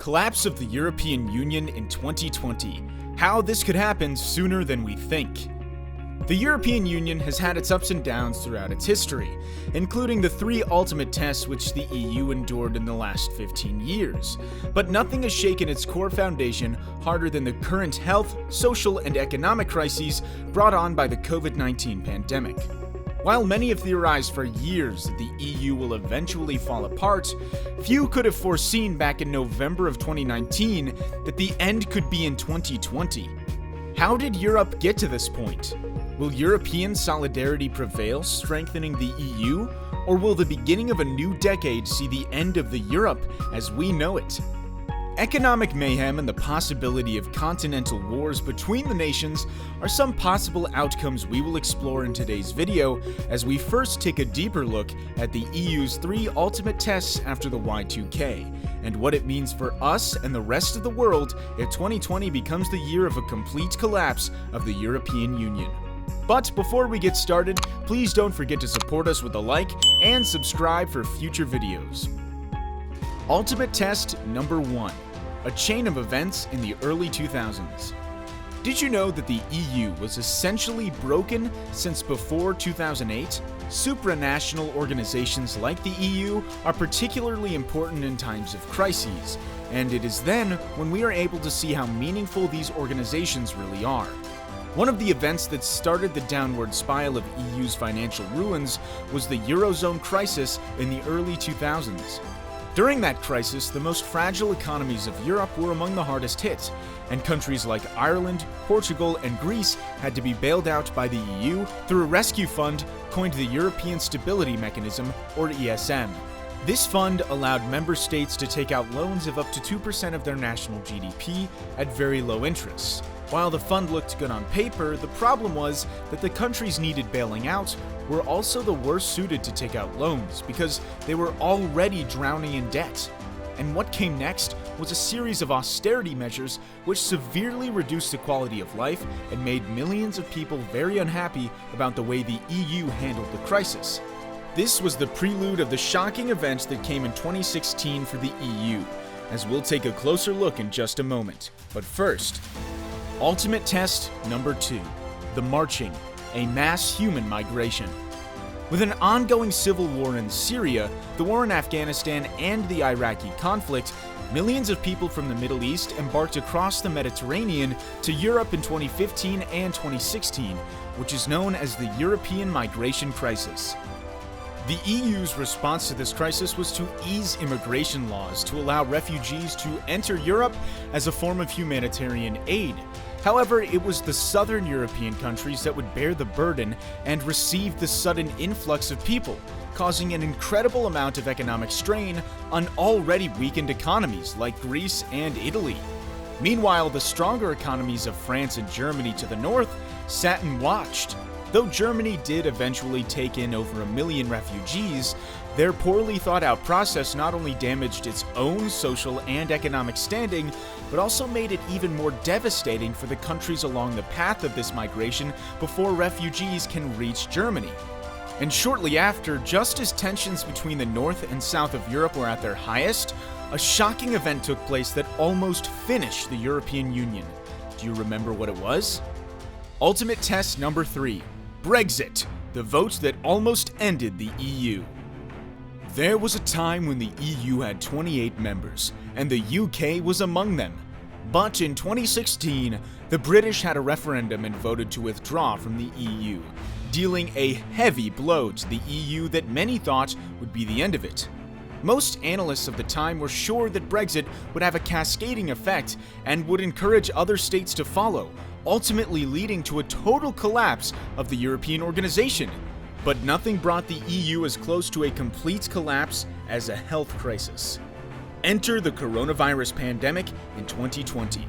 Collapse of the European Union in 2020. How this could happen sooner than we think. The European Union has had its ups and downs throughout its history, including the three ultimate tests which the EU endured in the last 15 years. But nothing has shaken its core foundation harder than the current health, social, and economic crises brought on by the COVID-19 pandemic. While many have theorized for years that the EU will eventually fall apart, few could have foreseen back in November of 2019 that the end could be in 2020. How did Europe get to this point? Will European solidarity prevail, strengthening the EU, or will the beginning of a new decade see the end of the Europe as we know it? Economic mayhem and the possibility of continental wars between the nations are some possible outcomes we will explore in today's video, as we first take a deeper look at the EU's three ultimate tests after the Y2K, and what it means for us and the rest of the world if 2020 becomes the year of a complete collapse of the European Union. But before we get started, please don't forget to support us with a like and subscribe for future videos. Ultimate test number 1. A chain of events in the early 2000s. Did you know that the EU was essentially broken since before 2008? Supranational organizations like the EU are particularly important in times of crises, and it is then when we are able to see how meaningful these organizations really are. One of the events that started the downward spiral of EU's financial ruins was the eurozone crisis in the early 2000s. During that crisis, the most fragile economies of Europe were among the hardest hit, and countries like Ireland, Portugal, and Greece had to be bailed out by the EU through a rescue fund coined the European Stability Mechanism, or ESM. This fund allowed member states to take out loans of up to 2% of their national GDP at very low interest. While the fund looked good on paper, the problem was that the countries needed bailing out were also the worst suited to take out loans because they were already drowning in debt. And what came next was a series of austerity measures which severely reduced the quality of life and made millions of people very unhappy about the way the EU handled the crisis. This was the prelude of the shocking events that came in 2016 for the EU, as we'll take a closer look in just a moment. But first, ultimate test number 2, the marching, a mass human migration. With an ongoing civil war in Syria, the war in Afghanistan, and the Iraqi conflict, millions of people from the Middle East embarked across the Mediterranean to Europe in 2015 and 2016, which is known as the European migration crisis. The EU's response to this crisis was to ease immigration laws to allow refugees to enter Europe as a form of humanitarian aid. However, it was the southern European countries that would bear the burden and receive the sudden influx of people, causing an incredible amount of economic strain on already weakened economies like Greece and Italy. Meanwhile, the stronger economies of France and Germany to the north sat and watched. Though Germany did eventually take in over 1 million refugees, their poorly thought out process not only damaged its own social and economic standing, but also made it even more devastating for the countries along the path of this migration before refugees can reach Germany. And shortly after, just as tensions between the north and south of Europe were at their highest, a shocking event took place that almost finished the European Union. Do you remember what it was? Ultimate test number 3. Brexit, the vote that almost ended the EU. There was a time when the EU had 28 members, and the UK was among them. But in 2016, the British had a referendum and voted to withdraw from the EU, dealing a heavy blow to the EU that many thought would be the end of it. Most analysts of the time were sure that Brexit would have a cascading effect and would encourage other states to follow, ultimately leading to a total collapse of the European organization. But nothing brought the EU as close to a complete collapse as a health crisis. Enter the coronavirus pandemic in 2020.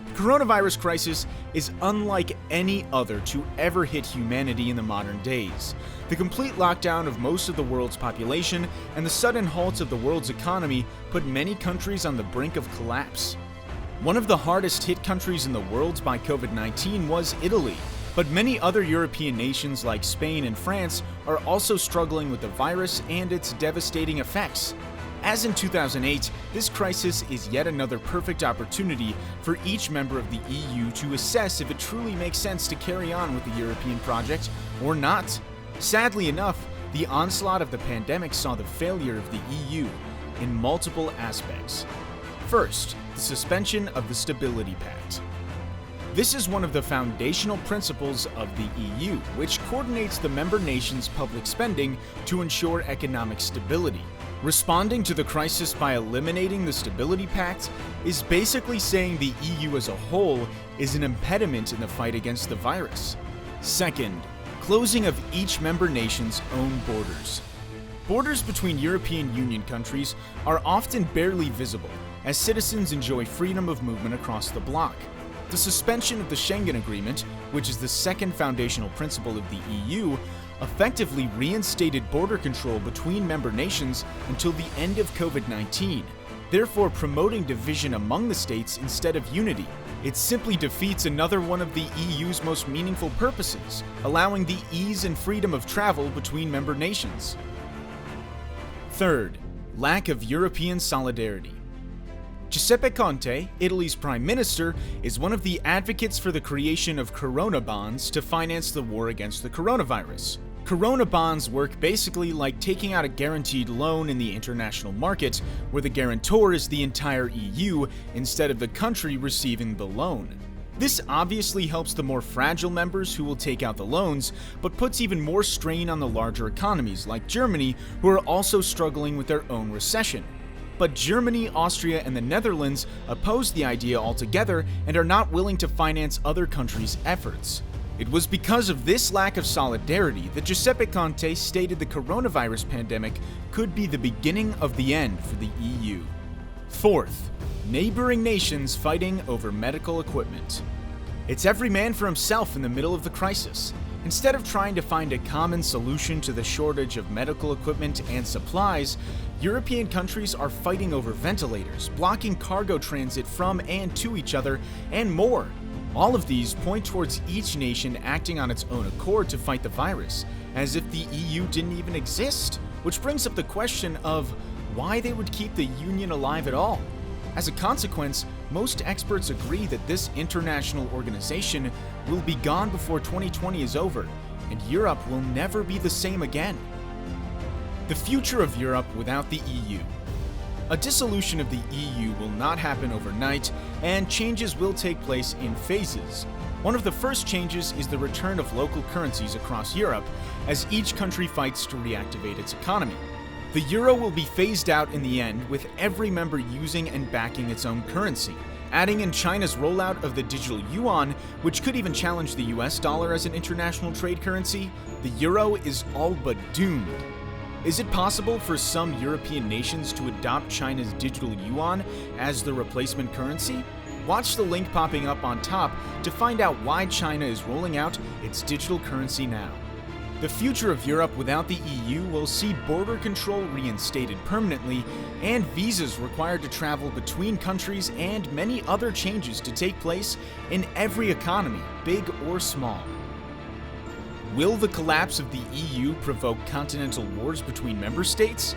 The coronavirus crisis is unlike any other to ever hit humanity in the modern days. The complete lockdown of most of the world's population and the sudden halt of the world's economy put many countries on the brink of collapse. One of the hardest hit countries in the world by COVID-19 was Italy, but many other European nations like Spain and France are also struggling with the virus and its devastating effects. As in 2008, this crisis is yet another perfect opportunity for each member of the EU to assess if it truly makes sense to carry on with the European project or not. Sadly enough, the onslaught of the pandemic saw the failure of the EU in multiple aspects. First, the suspension of the Stability Pact. This is one of the foundational principles of the EU, which coordinates the member nations' public spending to ensure economic stability. Responding to the crisis by eliminating the Stability Pact is basically saying the EU as a whole is an impediment in the fight against the virus. Second, closing of each member nation's own borders. Borders between European Union countries are often barely visible, as citizens enjoy freedom of movement across the bloc. The suspension of the Schengen Agreement, which is the second foundational principle of the EU, effectively reinstated border control between member nations until the end of COVID-19, therefore promoting division among the states instead of unity. It simply defeats another one of the EU's most meaningful purposes, allowing the ease and freedom of travel between member nations. Third, lack of European solidarity. Giuseppe Conte, Italy's prime minister, is one of the advocates for the creation of Corona bonds to finance the war against the coronavirus. Corona bonds work basically like taking out a guaranteed loan in the international market, where the guarantor is the entire EU instead of the country receiving the loan. This obviously helps the more fragile members who will take out the loans, but puts even more strain on the larger economies like Germany, who are also struggling with their own recession. But Germany, Austria, and the Netherlands oppose the idea altogether and are not willing to finance other countries' efforts. It was because of this lack of solidarity that Giuseppe Conte stated the coronavirus pandemic could be the beginning of the end for the EU. Fourth, neighboring nations fighting over medical equipment. It's every man for himself in the middle of the crisis. Instead of trying to find a common solution to the shortage of medical equipment and supplies, European countries are fighting over ventilators, blocking cargo transit from and to each other, and more. All of these point towards each nation acting on its own accord to fight the virus, as if the EU didn't even exist, which brings up the question of why they would keep the Union alive at all. As a consequence, most experts agree that this international organization will be gone before 2020 is over, and Europe will never be the same again. The future of Europe without the EU. A dissolution of the EU will not happen overnight, and changes will take place in phases. One of the first changes is the return of local currencies across Europe, as each country fights to reactivate its economy. The euro will be phased out in the end, with every member using and backing its own currency. Adding in China's rollout of the digital yuan, which could even challenge the US dollar as an international trade currency, the euro is all but doomed. Is it possible for some European nations to adopt China's digital yuan as the replacement currency? Watch the link popping up on top to find out why China is rolling out its digital currency now. The future of Europe without the EU will see border control reinstated permanently, and visas required to travel between countries, and many other changes to take place in every economy, big or small. Will the collapse of the EU provoke continental wars between member states?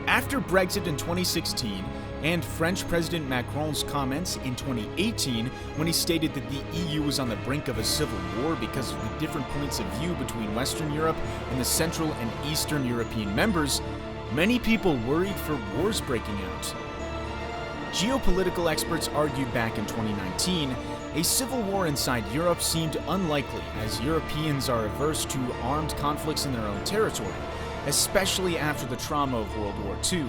After Brexit in 2016, and French President Macron's comments in 2018 when he stated that the EU was on the brink of a civil war because of the different points of view between Western Europe and the Central and Eastern European members, many people worried for wars breaking out. Geopolitical experts argued back in 2019 a civil war inside Europe seemed unlikely, as Europeans are averse to armed conflicts in their own territory, especially after the trauma of World War II.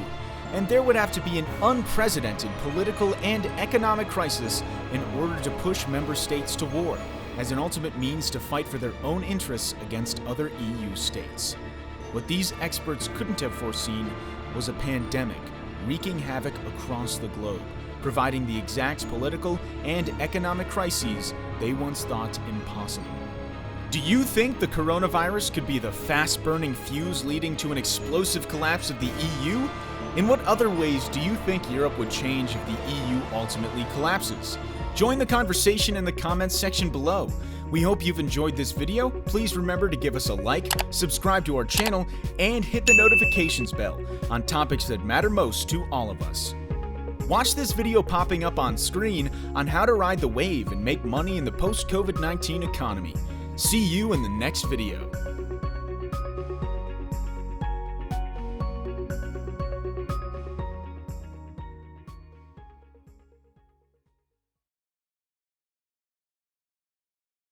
And there would have to be an unprecedented political and economic crisis in order to push member states to war, as an ultimate means to fight for their own interests against other EU states. What these experts couldn't have foreseen was a pandemic wreaking havoc across the globe, providing the exact political and economic crises they once thought impossible. Do you think the coronavirus could be the fast-burning fuse leading to an explosive collapse of the EU? In what other ways do you think Europe would change if the EU ultimately collapses? Join the conversation in the comments section below. We hope you've enjoyed this video. Please remember to give us a like, subscribe to our channel, and hit the notifications bell on topics that matter most to all of us. Watch this video popping up on screen on how to ride the wave and make money in the post-COVID-19 economy. See you in the next video.